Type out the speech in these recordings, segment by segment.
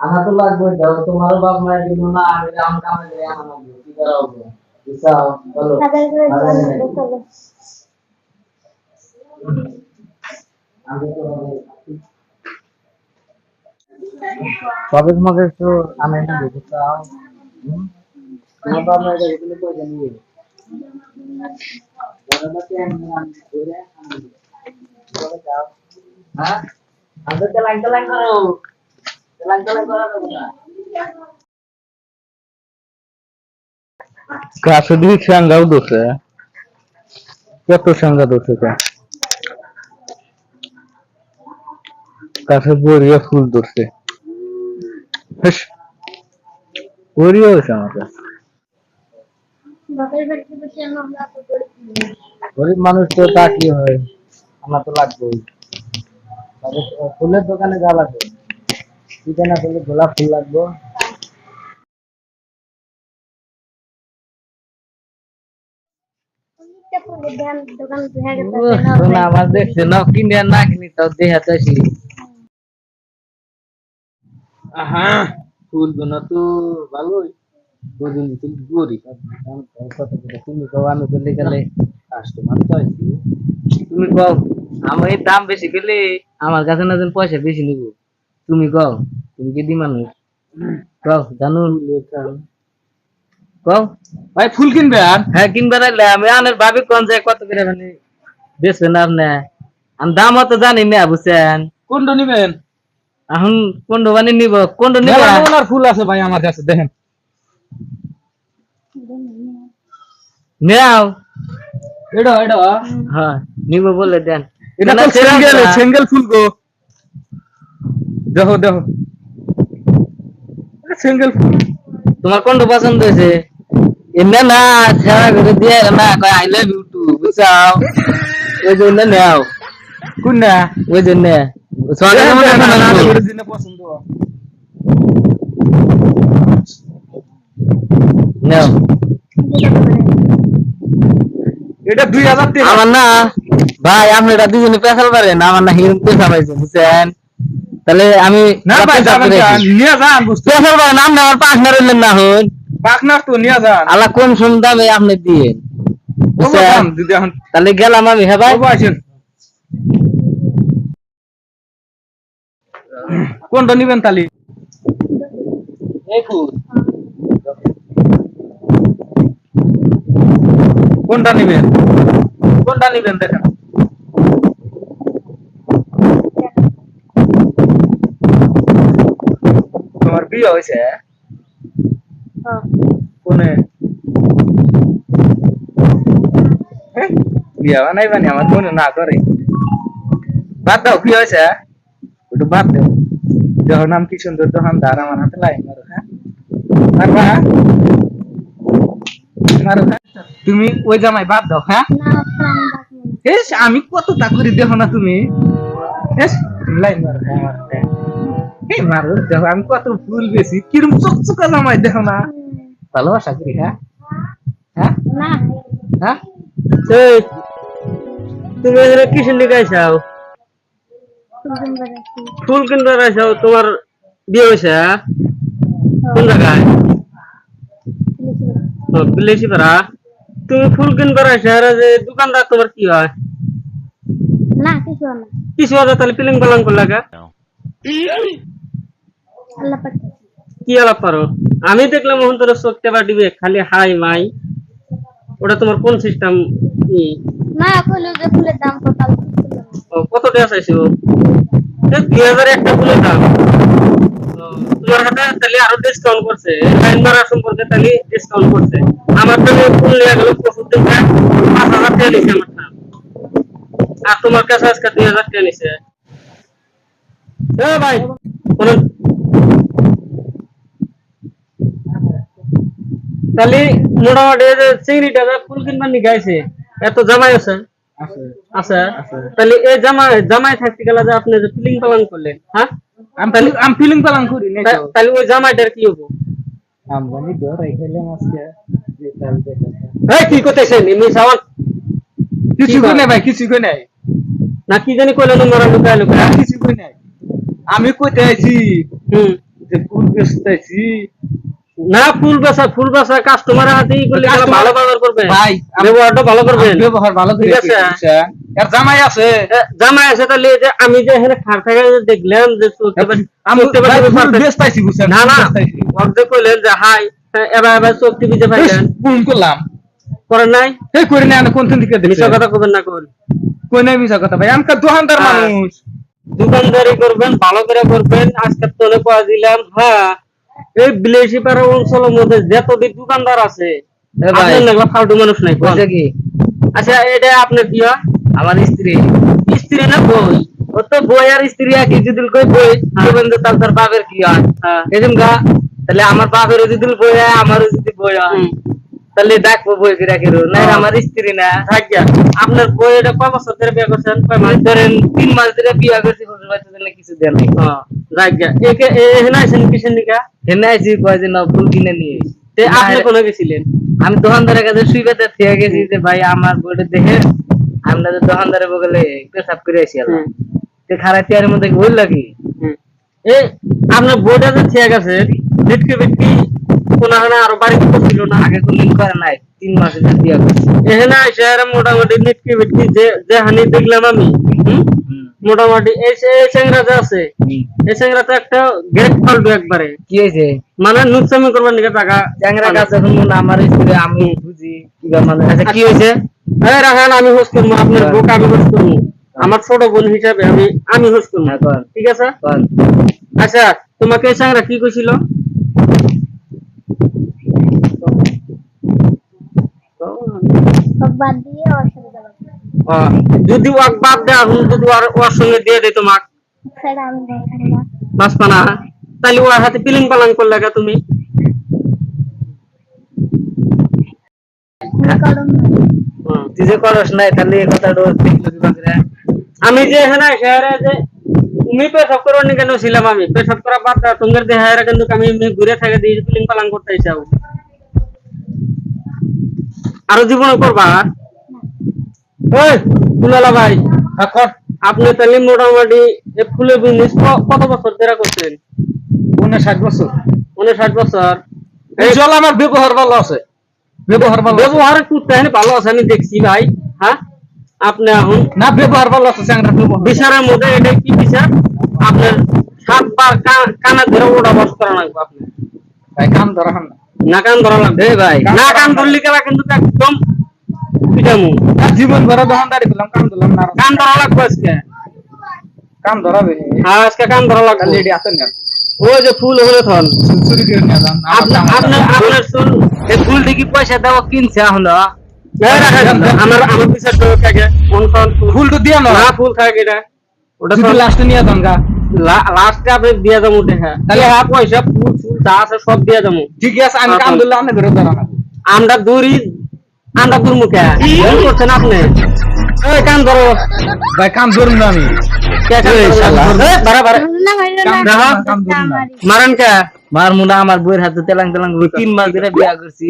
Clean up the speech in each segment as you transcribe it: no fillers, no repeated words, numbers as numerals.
আনা তো লাগবে দাও তোমার বাপ মায়ের জন্য না আমি আম কামে করে আনা লাগবে কি করা হবে বিশাল চলো আমি তো সবে তোমাকে একটু আমি না দেখতে চাও তোমার বাপ মায়ের এগুলো কই জানি বড়বাতে আমি করে আমি বলে যাও হ্যাঁ আদর তেলাং করো তেলাং করো না কাছে দিয়ে সাঙ্গাও দোষে কত সাঙ্গা দোষে কাছে বড়িয়া ফুল দোষে বড়িয়া হয়েছে আমাকে গরিব মানুষ তো তা কি হয় আমার তো লাগবেই ফুলের দোকানে যা লাগবে চিকেন আসলে গোলাপ ফুল লাগবে আমার দেখছে না কিনে না কিনি তাও দেখাতে আসি ফুলগুলো তো ভালোই তুমি কও আমি পেলে গেলে কাস্টমার তো আইছি তুমি কও আমি দাম বেশি পেলে আমার কাছে না যেন পয়সা বেশি নিব তুমি কও তুমি কি দি মানুষ কও জানো কও ভাই ফুল কিনবে আর হ্যাঁ কিনবে রাইলে আমি আনের ভাবি কোন যায় কত করে মানে বেচবেন আপনি আমি দামও তো জানি না বুঝছেন কোনটা নিবেন এখন কোনটা মানে নিব কোনটা নিব আর ফুল আছে ভাই আমার কাছে দেখেন নেও এটা হ্যাঁ নিব বলে দেন এটা তো সিঙ্গেল ফুল গো দেখো সিঙ্গেল ফুল তোমার কোনটা পছন্দ হয়েছে এমনি না সারা করে দিয়ে না কয় আই লাভ ইউ টু বুঝাও ওই জন্য নেও কোনটা ওই জন্য পছন্দ নেও এটা 2000 টাকা আমার না ভাই আপনি এটা দুজনে পেছাল পারেন আমার না হিরো পেছাল পাইছে বুঝছেন তাহলে আমি না ভাই যাবেন নিয়ে যান বুঝতে পেছাল পারেন আপনি আমার পার্টনার হইলেন না হন পার্টনার তো নিয়ে যান আলা কোন শুন দামে আপনি দিয়ে বুঝছেন দিদি এখন তাহলে গেলাম আমি হ্যাঁ ভাই আসেন কোনটা নিবেন তালি কোনটা নিবেন দেখেন তোমার বিয়ে হয়েছে কোনে বিয়া বানাইবানি আমার মনে না করে বাদ দাও কি হয়েছে একটু বাদ দাও যখন নাম কি সুন্দর তখন ধার আমার হাতে লাই মারো হ্যাঁ মারো হ্যাঁ তুমি ওই জামাই বাদ দাও হ্যাঁ এস আমি কত তা করি দেখো না তুমি এস লাইন মারো হ্যাঁ এই মারো দেখো আমি কত ফুল বেশি কিরম চকচকা জামাই দেখো না ভালোবাসা করি হ্যাঁ হ্যাঁ তুমি এখানে কি শুনতে গাইছাও ফুল কিনতে গাইছাও তোমার বিয়ে হয়েছে কোন জায়গায় বিলেসি পাড়া তুমি ফুল কিনতে গাইছো আর যে দোকানদার তোমার কি হয় না কিছু হয় তাহলে পিলিং পালং করলা কা কি আলাপ পারো আমি দেখলাম মোহন তোর চোখতে দিবে খালি হাই মাই ওটা তোমার কোন সিস্টেম না কইলো যে ফুলের দাম কত টাকা চাইছো 2000 একটা ফুলের দাম তোমার হাতে তাহলে আরো ডিসকাউন্ট করছে লাইন মারা সম্পর্কে তাহলে ডিসকাউন্ট করছে আমার তো ফুল নিয়ে গেল প্রচুর দিন 5000 টাকা নিছে আমার দাম আর তোমার কাছে আজকে 2000 টাকা নিছে ভাই তাহলে মোটামুটি চিংড়িটা ফুল কিনবার নি গাইছে এত জামাই আছে আচ্ছা তাহলে এই জামাই থাকতে গেলে যে আপনি যে ফিলিং পালন করলেন হ্যাঁ আমি ফিলিং পালং করি না তাহলে ওই জামাইটার কি হবো আমদানি দর এখানে আজকে যে তাল দেখা এই কি করতেছেন এমনি সাওয়াল কিছু কই নাই ভাই কিছু কই নাই না কি জানি কইলেন মরা লুকায় লুকায় কিছু কই নাই আমি কইতে আইছি হুম যে ফুল বেচতেছি না ফুল বেচা কাস্টমার হাতে বলে ভালো ব্যবহার করবেন ভাই ব্যবহারটা ভালো করবেন ব্যবহার ভালো ঠিক করে আছে। কইছে আর জামাই আছে জামাই আছে তাহলে এই যে আমি যে এখানে খার থেকে দেখলাম যে আমি চোখতে পাচ্ছি ফুল বেচতেছি বুঝছেন না না অর্ধেক কইলেন যে হাই এবার চোখ টিভিতে পাইলেন ফোন করলাম করেন নাই এই করি না কোন থেকে দিলি মিছা কথা কবেন না কোন কই নাই মিছা কথা ভাই আমি দোকানদার হ্যাঁ। মানুষ দোকানদারি করবেন ভালো করে করবেন আজকে তোলে পাওয়া দিলাম হ্যাঁ এই বিলেসিপাড়া অঞ্চলের মধ্যে যতটি দোকানদার আছে এ ভাই। আপনার লাগলা ফালতু মানুষ নাই কোন? কইছে কি আচ্ছা এটা আপনার কি হয় আমার স্ত্রী স্ত্রী না বই ও তো বই আর স্ত্রী একই যদি কই বই হ্যাঁ। বন্ধু তার বাপের কি হয় হ্যাঁ। এরকম গা তাহলে আমার বাপের যদি বই হয় আমারও যদি বই হয় হুম। তাহলে ডাকবো বই কিরা কিরো না হ্যাঁ। আমার স্ত্রী না থাকিয়া আপনার বই এটা কয় বছর ধরে বিয়ে করছেন কয় মাস ধরেন 3 মাস ধরে বিয়া করছি শ্বশুর বাড়িতে জন্য কিছু দেন নাই থাকিয়া একে এখানে আছেন কিসের নিকা হেনে আইছি কয়দিন ফুল কিনে নিয়ে এসেছি। তে না, আপনি কোনে গেছিলেন আমি দোকানদারের কাছে শুই পেতে থেকে গেছি যে ভাই আমার বইটা দেখে আমরা তো দোকানদারের বগলে পেশাব করে আসি আল্লাহ হুম। তে খারাপ টিয়ারের মধ্যে বলল কি এই আপনার বইটা যে ঠিক আছে লিটকে বিটকি কোনাখানে আরো বাড়িতে করছিল না আগে কোনদিন করে নাই 3 মাসে যে বিয়া করছি এখানে এসে মোটামুটি লিটকে বিটকি যে হানি দেখলাম আমি হুম? মোটামুটি এই চেংরা যে আছে এই চেংরা তো একটা গ্রেট ফালতু একবারে কি হয়েছে মানে নুচ্ছামি করবার নিকে টাকা চ্যাংরা কাছে এখন মনে হয় আমার স্ত্রী আমি বুঝি কিবা মানে আচ্ছা কি হয়েছে এই রাখান আমি হোস্ট করবো আপনার বুক আমি হোস্ট করবো আমার ছোট বোন হিসাবে আমি হোস্ট করবো হ্যাঁ, কর। ঠিক আছে কোন? আচ্ছা তোমাকে এই চেংরা কি কইছিল সব বাদ দিয়ে অসুবিধা হবে যদি ওয়াক বাদ দেয় এখন যদি ওর সঙ্গে দিয়ে দেয় তোমাক সেটা আমি দেখাই না বাঁচবা না তাহলে ওর হাতে পিলিং পালাং করলে কা তুমি আমি করুন না তুই যে করস নাই তাহলে এই কথাটা দেখলো কি বাকরে আমি যে এখানে শহরে যে তুমি পেশাব করবার নি কেন ছিলাম আমি পেশাব করা বাদ দাও তোমার দেহে কিন্তু আমি এমনি ঘুরে থাকে দিয়ে পিলিং পালাং করতে চাও আরো জীবনে করবা এই ফুলালা ভাই এখন আপনি তাহলে মোটামুটি এই ফুলের বিজনেস কত বছর ধরে করছেন 59 বছর 59 বছর এই চল আমার ব্যবহার ভালো আছে ব্যবহার ভালো আছে। ব্যবহার করতে ভালো আছে আমি দেখছি ভাই হ্যাঁ আপনি এখন না ব্যবহার ভালো আছে চ্যাংরা ব্যবহার বিচারের মধ্যে এটা কি বিচার আপনার 7 বার কানা ধরে ওটা বস করা লাগবে আপনি ভাই কাম ধরা হাম না না কান ধরা লাগবে এই ভাই না কান ধরলি কেলা কিন্তু একদম পিটামু আর জীবন ভর দোকানদারি করলাম কাম দিলাম না কান ধরা লাগবে আজকে কাম ধরাবে হ্যাঁ আজকে কান ধরা লাগবে তাহলে এটি আসেন না ওই যে ফুল হলে থন চুরি করে নিয়ে যান আপনার চুল এই ফুল দেখি পয়সা দেওয়া কিনছে হলো আমার বিচার তো থাকে কোন কোন ফুল তো দিয়া না না ফুল থাকে এটা ওটা যদি লাস্টে নিয়ে যান গা লাস্টে আপনি দিয়ে যাবো দেখা তাহলে হ্যাঁ পয়সা ফুল ফুল যা আছে সব দিয়ে যাবো ঠিক আছে আমি কাম দিলাম আপনি ঘরে ধরা না আমরা দূরি আমরা দূর মুখে কি করছেন আপনি এই কান ধরো ভাই কাম ধরুন না আমি কে কান এই শালা। বাড়া বাড়া না ভাইরা কাম না ধরুন না, কাম ধরুন না। মারেন কে মার মুনা আমার বইয়ের হাতে তেলাং তেলাং 3 মাস ধরে বিয়া করছি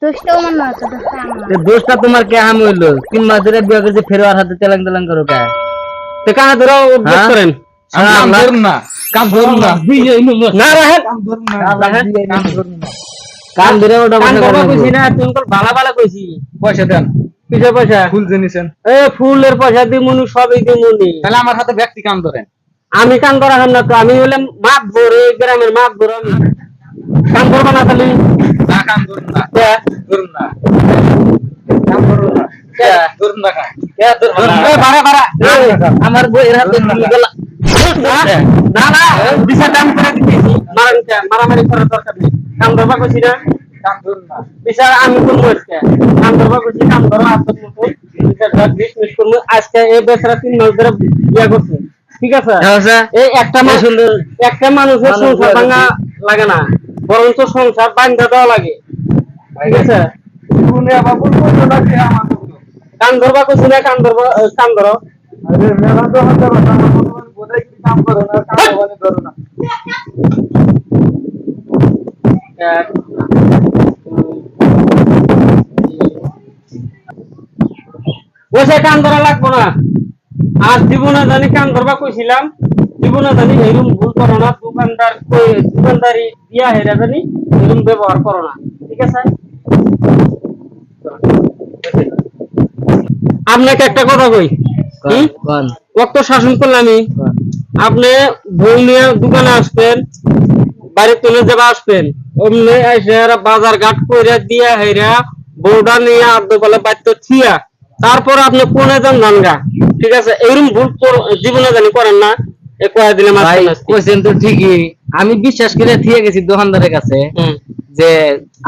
দুষ্ট মন না তো দুষ্ট আমার এই দোষটা তোমার কে হাম হইলো 3 মাস ধরে বিয়া করছি ফেরওয়ার হাতে তেলাং তেলাং করো কে তো কানে ধরো অভ্যাস হ্যাঁ? করেন কাম ধরুন না কাম ধরুন না না রাখেন কাম ধরুন না রাখেন। কাম ধরুন না কাম ধরে ওটা কান বসে ধরবা করো কইছি না তুমি কল বালা বালা কইছি পয়সা দেন কিসের পয়সা ফুল জেনেছেন এ ফুলের পয়সা দি মনু সবই দি মনি তাহলে আমার হাতে ব্যক্তি কাম ধরেন আমি কান ধরা খান না তো আমি হলে মাপ ধরে গ্রামের মাপ ধরে আমি কান ধরবা না তাহলে না কাম ধরুন না কে? ধরুন না কাম ধরুন না কে? ধরুন না কা কে ধরবা না? এ বাড়া বাড়া এই, আমার বইয়ের হাতে ধরুন না। তুলে গেলা না না বিচার দাম করে দিতেছি মারান কে মারামারি করার দরকার নেই কান ধরবা কইছি না কাম ধরুন না বিচার আমি কোন মরছে কান ধরবা কইছি কান ধরো আপনার মতো বিচার দাম ডিসমিস করব আজকে এই বেচারা 3 মাস ধরে বিয়া করছে ঠিক আছে এই একটা মানুষের সংসার ভাঙা লাগে না বরঞ্চ সংসার বান্ধা দেওয়া লাগে ঠিক আছে শুনে আবার বলবো না যে আমার কান ধরবা কইছি না কান ধরবা কান ধরো আরে মেলা তো হাতে বাটা আমার মনে বোধহয় কি কাম করে না কাম মানে ধরো না এক, ওই সে কান ধরা লাগবো না আর জীবনে জানি কান ধরবা কইছিলাম জীবনে জানি এরকম ভুল করো না, দোকানদারি দিয়া হেরা জানি এরকম ব্যবহার করো না, ঠিক আছে? আপনাকে একটা কথা কই, কত শাসন করলাম আমি, আপনি বই নিয়ে দোকানে আসবেন, বাড়ি তুলে যাবা আসবেন, অমনি এসে বাজার ঘাট করে দিয়া হেরা বউডা নিয়ে আদ্য বলে বাড়িতে থিয়া তারপর আপনি কোনে যান গানগা, ঠিক আছে? এইরকম ভুল জীবনে জানি করেন না। ভাই কইছেন তো ঠিকই, আমি বিশ্বাস করে থিয়ে গেছি দোকানদারের কাছে যে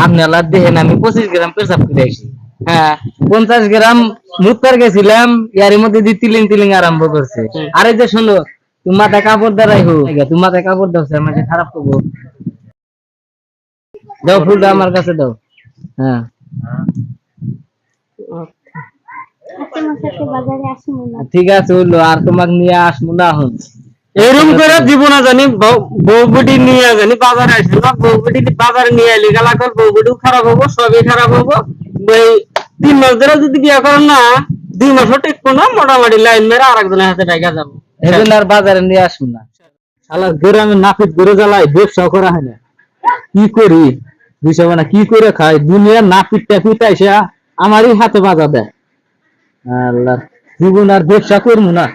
আপনি আল্লাহ দেখেন আমি 25 গ্রাম পেশাব করে আসি। হ্যাঁ, 50 গ্রাম মুক্তার গেছিলাম, ইয়ার মধ্যে দিয়ে তিলিং তিলিং আরম্ভ করছে। আরে যে শোনো, তুমি মাথায় কাপড় দাঁড়াই হো, তুমি মাথায় কাপড় দাও, আমাকে খারাপ করবো, দাও ফুলটা আমার কাছে দাও। হ্যাঁ, তোমার সাথে বাজারে আসবো না। ঠিক আছে হইলো, আর তোমাকে নিয়ে আসবো না এখন। এরকম করে জীবনে জানি বউবুটি নিয়ে জানি বাজারে আসবে না, বউবুটি বাজারে নিয়ে এলে গেলা কর বউবুটিও খারাপ হবো, সবই খারাপ হবো। ওই 3 মাস ধরে যদি বিয়ে করেন না, 2 মাসও টিকবো না, মোটামুটি লাইন মেরে আরেকজনের হাতে টাকা যাবো। এখন আর বাজারে নিয়ে আসবো না। শালা গ্রামে নাপিত গরু জ্বালাই ব্যবসা করা হয় না, কি করি বিষয় না, কি করে খাই, দুনিয়ার নাপিত টাপিত আইসা আমারই হাতে বাজা দেয়। আল্লাহ, জীবন আর ব্যবসা করবো না।